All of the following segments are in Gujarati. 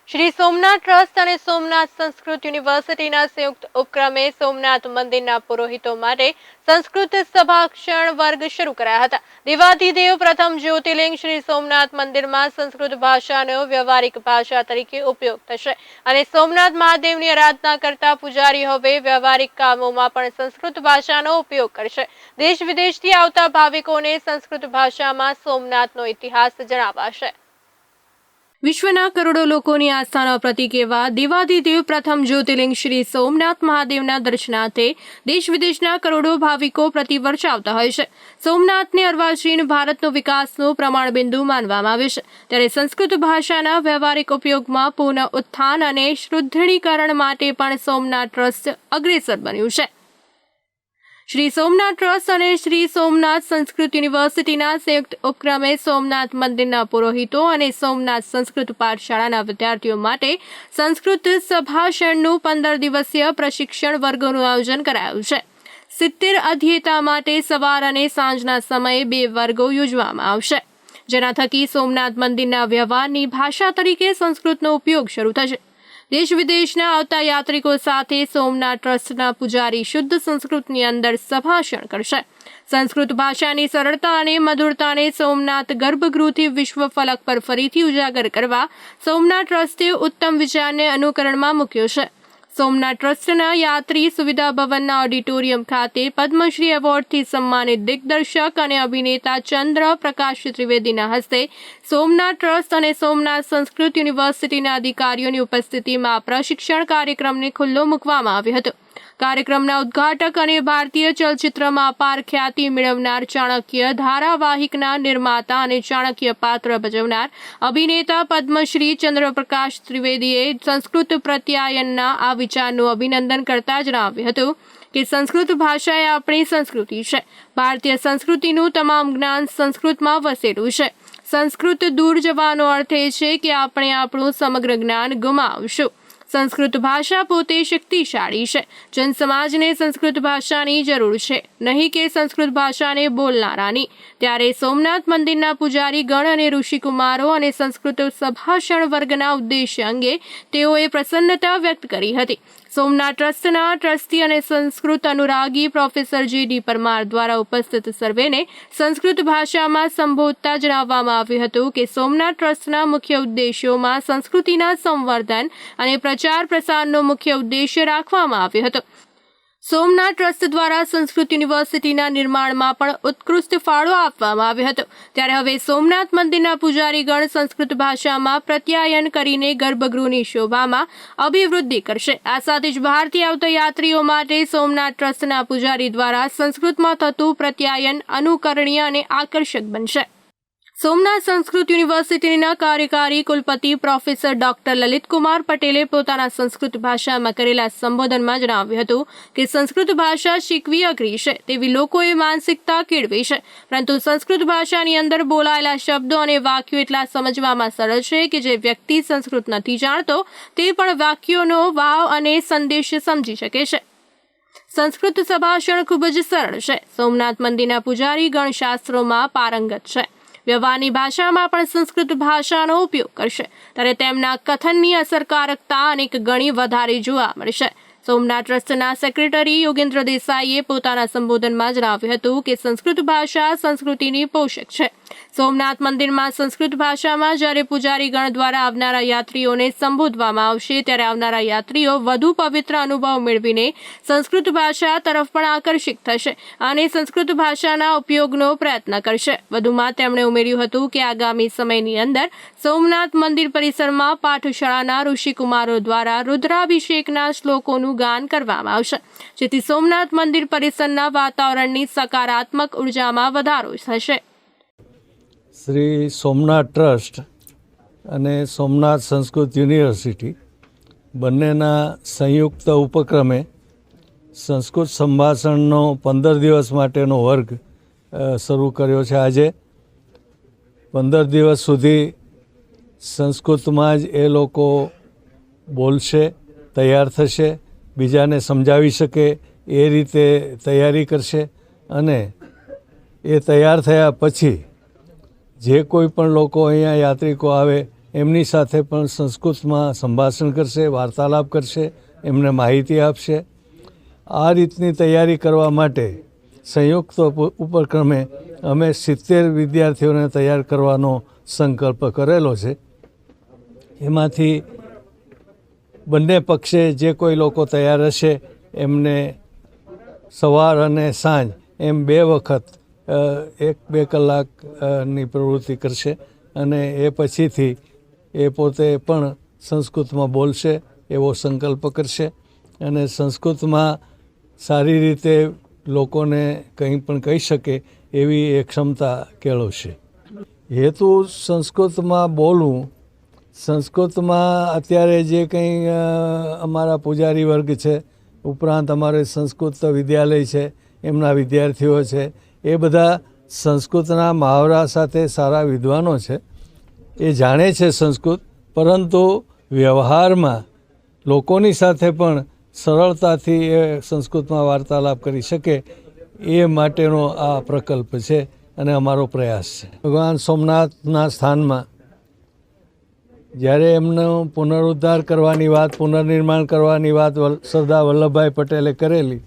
શ્રી સોમનાથ ટ્રસ્ટ અને સોમનાથ સંસ્કૃત યુનિવર્સિટીના સંયુક્ત ઉપક્રમે સોમનાથ મંદિરના પુરોહિતો માટે સંસ્કૃત સભાક્ષણ વર્ગ શરૂ કરાયા હતા। દેવાધિદેવ પ્રથમ જ્યોતિર્લિંગ શ્રી સોમનાથ મંદિરમાં સંસ્કૃત ભાષાનો વ્યવહારિક ભાષા તરીકે ઉપયોગ થશે અને સોમનાથ મહાદેવની આરાધના કરતા પૂજારી હવે વ્યવહારિક કામોમાં પણ સંસ્કૃત ભાષાનો ઉપયોગ કરશે। દેશ વિદેશથી આવતા ભાવિકોને સંસ્કૃત ભાષામાં સોમનાથનો ઇતિહાસ જણાવાશે। વિશ્વના કરોડો લોકોની આસ્થાના પ્રતીક એવા દેવાધિદેવ પ્રથમ જ્યોતિર્લિંગ શ્રી સોમનાથ મહાદેવના દર્શનાર્થે દેશ વિદેશના કરોડો ભાવિકો પ્રતિવર્ષ આવતા હોય છે। સોમનાથને અર્વાચીન ભારતનો વિકાસનો પ્રમાણબિંદુ માનવામાં આવે છે, ત્યારે સંસ્કૃત ભાષાના વ્યવહારિક ઉપયોગમાં પુનઃ ઉત્થાન અને સુદૃઢીકરણ માટે પણ સોમનાથ ટ્રસ્ટ અગ્રેસર બન્યું છે। શ્રી સોમનાથ ટ્રસ્ટ અને શ્રી સોમનાથ સંસ્કૃત યુનિવર્સિટીના સંયુક્ત ઉપક્રમે સોમનાથ મંદિરના પુરોહિતો અને સોમનાથ સંસ્કૃત પાઠશાળાના વિદ્યાર્થીઓ માટે સંસ્કૃત સભાષણનું 15 દિવસીય પ્રશિક્ષણ વર્ગોનું આયોજન કરાયું છે। 70 અધ્યેતા માટે સવાર અને સાંજના સમયે 2 વર્ગો યોજવામાં આવશે, જેના થકી સોમનાથ મંદિરના વ્યવહારની ભાષા તરીકે સંસ્કૃતનો ઉપયોગ શરૂ થશે। દેશ વિદેશના આવતા યાત્રિકો સાથે સોમનાથ ટ્રસ્ટના પૂજારી શુદ્ધ સંસ્કૃતની અંદર સભાષણ કરશે। સંસ્કૃત ભાષાની સરળતા અને મધુરતાને સોમનાથ ગર્ભગૃહથી વિશ્વ ફલક પર ફરીથી ઉજાગર કરવા સોમનાથ ટ્રસ્ટે ઉત્તમ વિચારને અનુકરણમાં મૂક્યો છે। સોમનાથ ટ્રસ્ટના યાત્રી સુવિધા ભવનના ઓડિટોરિયમ ખાતે પદ્મશ્રી એવોર્ડથી સન્માનિત દિગ્દર્શક અને અભિનેતા ચંદ્ર પ્રકાશ ત્રિવેદીના હસ્તે સોમનાથ ટ્રસ્ટ અને સોમનાથ સંસ્કૃત યુનિવર્સિટીના અધિકારીઓની ઉપસ્થિતિમાં પ્રશિક્ષણ કાર્યક્રમને ખુલ્લો મૂકવામાં આવ્યો હતો। કાર્યક્રમના ઉદ્ઘાટક અને ભારતીય ચલચિત્રમાં અપાર ખ્યાતિ મેળવનાર ચાણક્ય ધારાવાહિકના નિર્માતા અને ચાણક્ય પાત્ર ભજવનાર અભિનેતા પદ્મશ્રી ચંદ્રપ્રકાશ ત્રિવેદીએ સંસ્કૃત પ્રત્યાયનના આ વિચારનું અભિનંદન કરતા જણાવ્યું હતું કે સંસ્કૃત ભાષા એ આપણી સંસ્કૃતિ છે। ભારતીય સંસ્કૃતિનું તમામ જ્ઞાન સંસ્કૃતમાં વસેલું છે। સંસ્કૃત દૂર જવાનો અર્થ એ છે કે આપણે આપણું સમગ્ર જ્ઞાન ગુમાવશું। સંસ્કૃત ભાષા પોતે શક્તિશાળી છે। જનસમાજને સંસ્કૃત ભાષાની જરૂર છે, નહીં કે સંસ્કૃત ભાષાને બોલનારાની। ત્યારે સોમનાથ મંદિરના પૂજારી ગણ અને ઋષિકુમારો અને સંસ્કૃત સભાષણ વર્ગના ઉદ્દેશ્ય અંગે તેઓએ પ્રસન્નતા વ્યક્ત કરી હતી। સોમનાથ ટ્રસ્ટના ટ્રસ્ટી અને સંસ્કૃત અનુરાગી પ્રોફેસર J.D. પરમાર દ્વારા ઉપસ્થિત સર્વેને સંસ્કૃત ભાષામાં સંબોધતા જણાવવામાં આવ્યું હતું કે સોમનાથ ટ્રસ્ટના મુખ્ય ઉદ્દેશ્યોમાં સંસ્કૃતિના સંવર્ધન અને પ્રચાર પ્રસારનો મુખ્ય ઉદ્દેશ્ય રાખવામાં આવ્યો હતો। સોમનાથ ટ્રસ્ટ દ્વારા સંસ્કૃત યુનિવર્સિટીના નિર્માણમાં પણ ઉત્કૃષ્ટ ફાળો આપવામાં આવ્યો હતો। ત્યારે હવે સોમનાથ મંદિરના પૂજારીગણ સંસ્કૃત ભાષામાં પ્રત્યાયન કરીને ગર્ભગૃહની શોભામાં અભિવૃદ્ધિ કરશે। આ સાથે જ બહારથી આવતા યાત્રીઓ માટે સોમનાથ ટ્રસ્ટના પૂજારી દ્વારા સંસ્કૃતમાં થતું પ્રત્યાયન અનુકરણીય અને આકર્ષક બનશે। સોમનાથ સંસ્કૃત યુનિવર્સિટીના કાર્યકારી કુલપતિ પ્રોફેસર ડોક્ટર લલિતકુમાર પટેલે પોતાના સંસ્કૃત ભાષામાં કરેલા સંબોધનમાં જણાવ્યું હતું કે સંસ્કૃત ભાષા શીખવી અઘરી છે તેવી લોકોએ માનસિકતા કેળવી છે, પરંતુ સંસ્કૃત ભાષાની અંદર બોલાયેલા શબ્દો અને વાક્યો એટલા સમજવામાં સરળ છે કે જે વ્યક્તિ સંસ્કૃત નથી જાણતો તે પણ વાક્યોનો ભાવ અને સંદેશ સમજી શકે છે। સંસ્કૃત સભાષણ ખૂબ જ સરળ છે। સોમનાથ મંદિરના પૂજારી ગણ શાસ્ત્રોમાં પારંગત છે, વ્યવહારની ભાષામાં પણ સંસ્કૃત ભાષાનો ઉપયોગ કરશે, ત્યારે તેમના કથનની અસરકારકતા અનેક ગણી વધારે જોવા મળશે। સોમનાથ ટ્રસ્ટના સેક્રેટરી યોગેન્દ્ર દેસાઈએ પોતાના સંબોધનમાં જણાવ્યું હતું કે સંસ્કૃત ભાષા સંસ્કૃતિની પોષક છે। સોમનાથ મંદિરમાં સંસ્કૃત ભાષામાં જ્યારે પૂજારીગણ દ્વારા આવનારા યાત્રીઓને સંબોધવામાં આવશે ત્યારે આવનારા યાત્રીઓ વધુ પવિત્ર અનુભવ મેળવીને સંસ્કૃત ભાષા તરફ પણ આકર્ષિત થશે અને સંસ્કૃત ભાષાના ઉપયોગનો પ્રયત્ન કરશે। વધુમાં તેમણે ઉમેર્યું હતું કે આગામી સમયની અંદર સોમનાથ મંદિર પરિસરમાં પાઠશાળાના ઋષિકુમારો દ્વારા રુદ્રાભિષેકના શ્લોકોનું ગાન કરવામાં આવશે, જેથી સોમનાથ મંદિર પરિસરના વાતાવરણની સકારાત્મક ઉર્જામાં વધારો થશે। શ્રી સોમનાથ ટ્રસ્ટ અને સોમનાથ સંસ્કૃત યુનિવર્સિટી બંનેના સંયુક્ત ઉપક્રમે સંસ્કૃત સંભાષણનો 15 દિવસ માટેનો વર્ગ શરૂ કર્યો છે। આજે 15 દિવસ સુધી સંસ્કૃતમાં જ એ લોકો બોલશે, તૈયાર થશે, બીજાને સમજાવી શકે એ રીતે તૈયારી કરશે અને એ તૈયાર થયા પછી જે કોઈ પણ લોકો અહીંયા યાત્રિકો આવે એમની સાથે પણ સંસ્કૃતમાં સંભાષણ કરશે, વાર્તાલાપ કરશે, એમને માહિતી આપશે. આ રીતની તૈયારી કરવા માટે સંયુક્ત ઉપક્રમે અમે 70 વિદ્યાર્થીઓને તૈયાર કરવાનો સંકલ્પ કરેલો છે. એમાંથી બંને પક્ષે જે કોઈ લોકો તૈયાર હશે એમને સવાર અને સાંજ એમ 2 વખત 1-2 કલાકની પ્રવૃત્તિ કરશે અને એ પછીથી એ પોતે પણ સંસ્કૃતમાં બોલશે એવો સંકલ્પ કરશે અને સંસ્કૃતમાં સારી રીતે લોકોને કંઈ પણ કહી શકે એવી એ ક્ષમતા કેળવશે. હેતુ સંસ્કૃતમાં બોલવું, સંસ્કૃતમાં અત્યારે જે કંઈ અમારા પૂજારી વર્ગ છે, ઉપરાંત અમારે સંસ્કૃત વિદ્યાલય છે, એમના વિદ્યાર્થીઓ છે, એ બધા સંસ્કૃતના મહાવરા સાથે સારા વિદ્વાનો છે. એ જાણે છે સંસ્કૃત, પરંતુ વ્યવહારમાં લોકોની સાથે પણ સરળતાથી એ સંસ્કૃતમાં વાર્તાલાપ કરી શકે એ માટેનો આ પ્રકલ્પ છે અને અમારો પ્રયાસ છે. ભગવાન સોમનાથના સ્થાનમાં જ્યારે એમનો પુનરુદ્ધાર કરવાની વાત, પુનર્નિર્માણ કરવાની વાત સરદાર વલ્લભભાઈ પટેલે કરેલી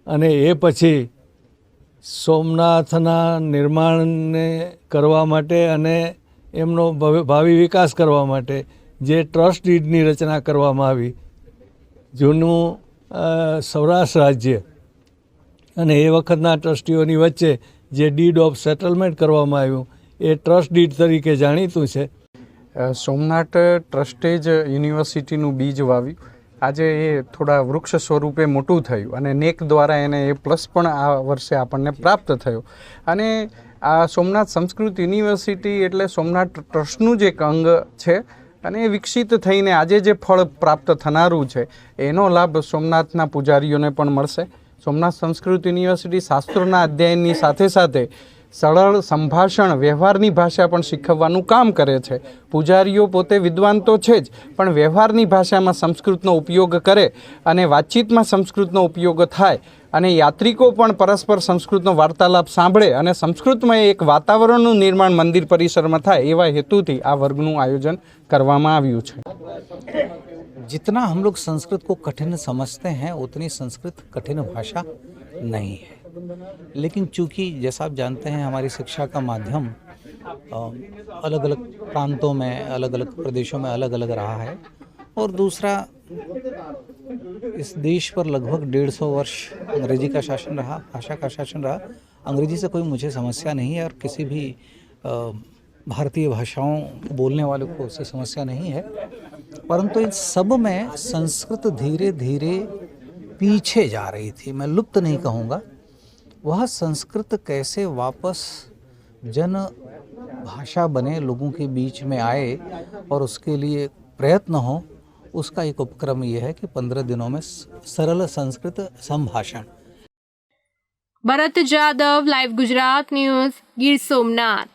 અને એ પછી સોમનાથના નિર્માણને કરવા માટે અને એમનો ભાવિ વિકાસ કરવા માટે જે ટ્રસ્ટ ડીડની રચના કરવામાં આવી, જૂનું સૌરાષ્ટ્ર રાજ્ય અને એ વખતના ટ્રસ્ટીઓની વચ્ચે જે ડીડ ઓફ સેટલમેન્ટ કરવામાં આવ્યું એ ટ્રસ્ટ ડીડ તરીકે જાણીતું છે. સોમનાથ ટ્રસ્ટે જ યુનિવર્સિટીનું બીજ વાવ્યું. આજે એ થોડા વૃક્ષ સ્વરૂપે મોટું થયું અને નેક દ્વારા એને એ પ્લસ પણ આ વર્ષે આપણને પ્રાપ્ત થયો. અને આ સોમનાથ સંસ્કૃત યુનિવર્સિટી એટલે સોમનાથ ટ્રસ્ટનું જ એક અંગ છે અને એ વિકસિત થઈને આજે જે ફળ પ્રાપ્ત થનારું છે એનો લાભ સોમનાથના પૂજારીઓને પણ મળશે. સોમનાથ સંસ્કૃત યુનિવર્સિટી શાસ્ત્રોના અધ્યયનની સાથે સાથે સરળ સંભાષણ, વ્યવહારની ભાષા પણ શીખવવાનું કામ કરે છે. પૂજારીઓ પોતે વિદ્વાન તો છે જ, પણ વ્યવહારની ભાષામાં સંસ્કૃતનો ઉપયોગ કરે અને વાતચીતમાં સંસ્કૃતનો ઉપયોગ થાય અને યાત્રિકો પણ પરસ્પર સંસ્કૃતનો વાર્તાલાપ સાંભળે અને સંસ્કૃતમાં એક વાતાવરણનું નિર્માણ મંદિર પરિસરમાં થાય એવા હેતુથી આ વર્ગનું આયોજન કરવામાં આવ્યું છે. जितना हम लोग संस्कृत को कठिन समझते हैं उतनी संस्कृत कठिन भाषा नहीं है, लेकिन चूंकि जैसा आप जानते हैं हमारी शिक्षा का माध्यम अलग अलग प्रांतों में, अलग अलग प्रदेशों में अलग अलग रहा है और दूसरा इस देश पर लगभग 150 वर्ष अंग्रेजी का शासन रहा, भाषा का शासन रहा. अंग्रेजी से कोई मुझे समस्या नहीं है और किसी भी भारतीय भाषाओं बोलने वाले को उससे समस्या नहीं है, परंतु इन सब में संस्कृत धीरे धीरे पीछे जा रही थी. मैं लुप्त नहीं कहूँगा, वह संस्कृत कैसे वापस जन भाषा बने, लोगों के बीच में आए और उसके लिए प्रयत्न हो, उसका एक उपक्रम ये है कि 15 दिनों में सरल संस्कृत संभाषण. ભરત જાદવ, લાઈવ ગુજરાત ન્યૂઝ, ગીર સોમનાથ.